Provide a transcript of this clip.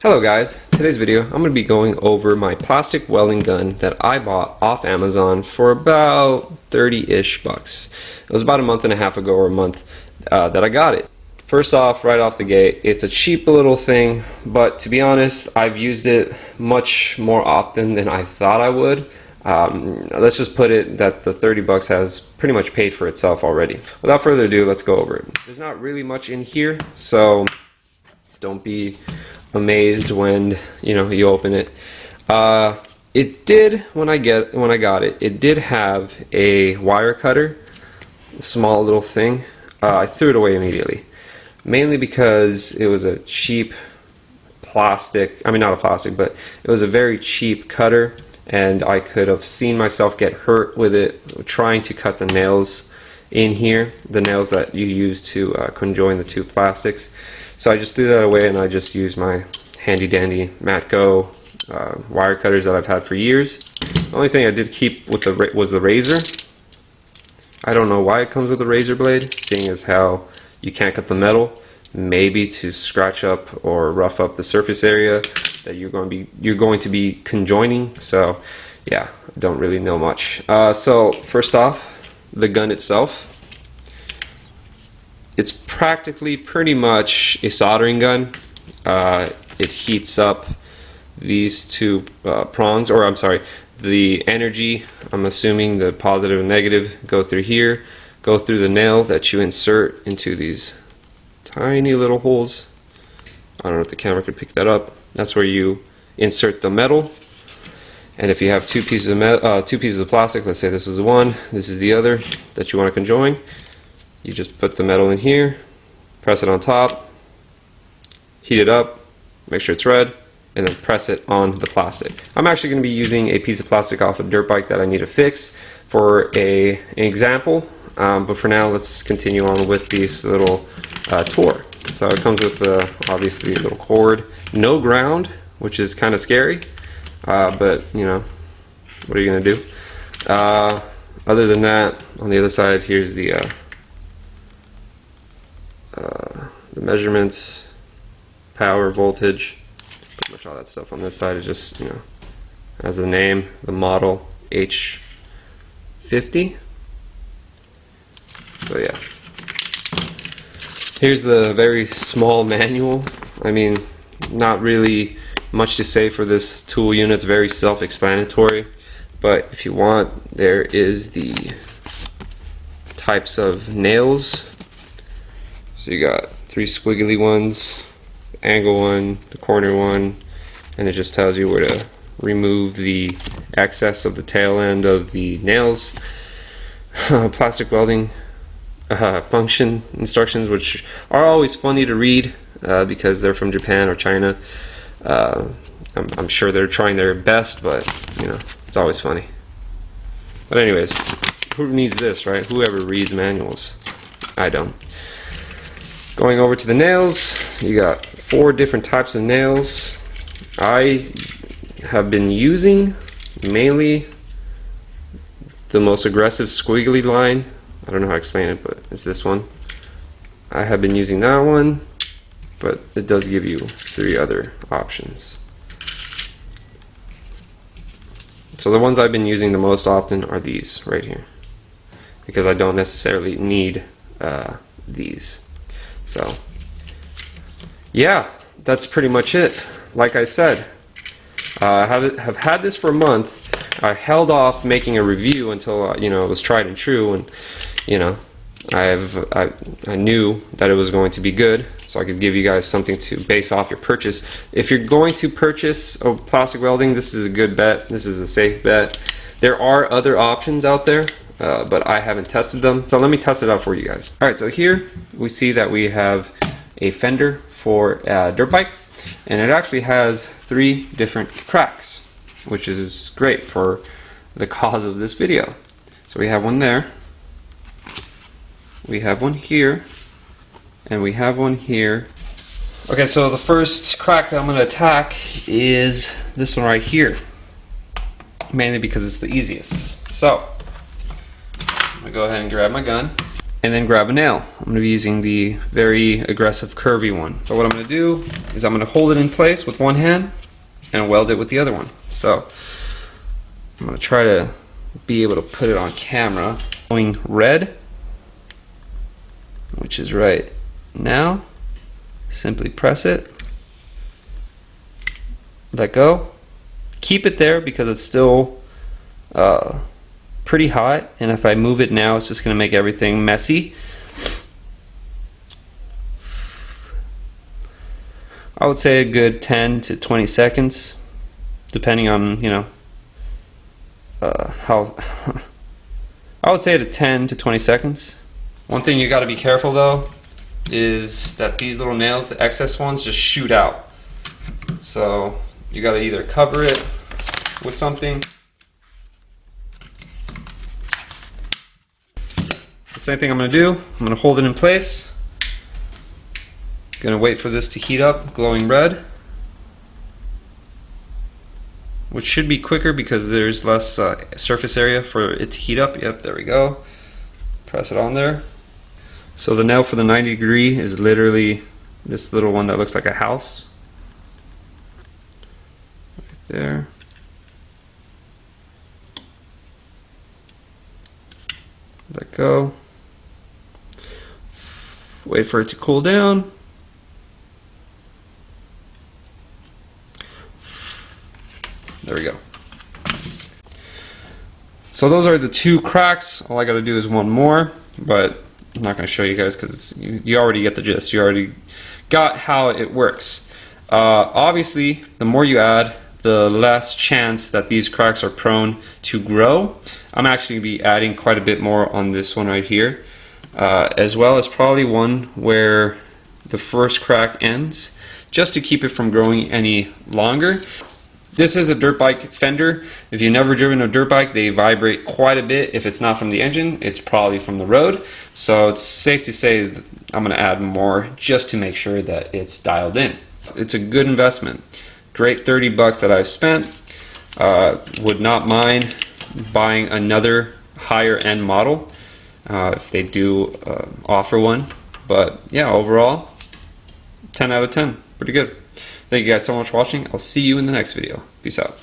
Hello guys, today's video I'm going to be going over my plastic welding gun that I bought off Amazon for about 30-ish bucks. It was about a month and a half ago or a month that I got it. First off, right off the gate, it's a cheap little thing, but to be honest, I've used it much more often than I thought I would. Let's just put it that the 30 bucks has pretty much paid for itself already. Without further ado, let's go over it. There's not really much in here, so don't be amazed when you open it. It did, when I got it, it did have a wire cutter, a small little thing. I threw it away immediately, mainly because it was a cheap plastic, I mean not a plastic, but it was a very cheap cutter, and I could have seen myself get hurt with it trying to cut the nails in here, the nails that you use to conjoin the two plastics. So I just threw that away and I just used my handy dandy Matco wire cutters that I've had for years. The only thing I did keep with was the razor. I don't know why it comes with a razor blade, seeing as how you can't cut the metal. Maybe to scratch up or rough up the surface area that you're going to be conjoining. So yeah, I don't really know much. So first off, the gun itself. It's practically pretty much a soldering gun. It heats up these two prongs, or I'm sorry, the energy, I'm assuming the positive and negative, go through here, go through the nail that you insert into these tiny little holes. I don't know if the camera could pick that up. That's where you insert the metal. And if you have two pieces of plastic, let's say this is one, this is the other that you want to conjoin, you just put the metal in here, press it on top, heat it up, make sure it's red, and then press it on the plastic. I'm actually going to be using a piece of plastic off a dirt bike that I need to fix for an example, but for now let's continue on with this little tour. So it comes with obviously a little cord, no ground, which is kind of scary, but what are you going to do? Other than that, on the other side, here's the measurements, power, voltage, pretty much all that stuff. On this side is just, as the name, the model H50. So yeah. Here's the very small manual. I mean, not really much to say for this tool unit. It's very self-explanatory, but if you want, there is the types of nails. So you got 3 squiggly ones, the angle one, the corner one, and it just tells you where to remove the excess of the tail end of the nails. Plastic welding function instructions, which are always funny to read because they're from Japan or China. I'm sure they're trying their best, but it's always funny. But anyways, who needs this, right? Whoever reads manuals? I don't. Going over to the nails, you got 4 different types of nails. I have been using mainly the most aggressive squiggly line. I don't know how to explain it, but it's this one. I have been using that one, but it does give you 3 other options. So the ones I've been using the most often are these right here, because I don't necessarily need these. So yeah, that's pretty much it. Like I said, I have had this for a month. I held off making a review until it was tried and true, and I knew that it was going to be good, so I could give you guys something to base off your purchase. If you're going to purchase plastic welding, this is a good bet. This is a safe bet. There are other options out there, but I haven't tested them, so let me test it out for you guys. Alright, so here we see that we have a fender for a dirt bike, and it actually has 3 different cracks, which is great for the cause of this video. So we have one there, we have one here, and we have one here. Okay, so the first crack that I'm going to attack is this one right here, mainly because it's the easiest. So I'm going to go ahead and grab my gun. and then grab a nail. I'm going to be using the very aggressive curvy one. So what I'm going to do is I'm going to hold it in place with one hand and weld it with the other one. So I'm going to try to be able to put it on camera. Going red, which is right now. Simply press it, let go, keep it there because it's still pretty hot, and if I move it now it's just going to make everything messy. I would say a good 10 to 20 seconds depending on, you know, how I would say to 10 to 20 seconds. One thing you got to be careful though is that these little nails, the excess ones, just shoot out. So you got to either cover it with something. The same thing I'm going to do, I'm going to hold it in place. Going to wait for this to heat up, glowing red. Which should be quicker because there's less surface area for it to heat up. Yep, there we go. Press it on there. So the nail for the 90 degree is literally this little one that looks like a house. Right there. Let go. Wait for it to cool down. There we go. So those are the two cracks. All I got to do is one more, but I'm not going to show you guys because you already get the gist. You already got how it works. Obviously, the more you add, the less chance that these cracks are prone to grow. I'm actually going to be adding quite a bit more on this one right here, as well as probably one where the first crack ends, just to keep it from growing any longer. This is a dirt bike fender. If you've never driven a dirt bike, they vibrate quite a bit. If it's not from the engine, it's probably from the road. So it's safe to say that I'm going to add more just to make sure that it's dialed in. It's a good investment. Great 30 bucks that I've spent. Would not mind buying another higher end model if they do offer one. But yeah, overall, 10 out of 10. Pretty good. Thank you guys so much for watching. I'll see you in the next video. Peace out.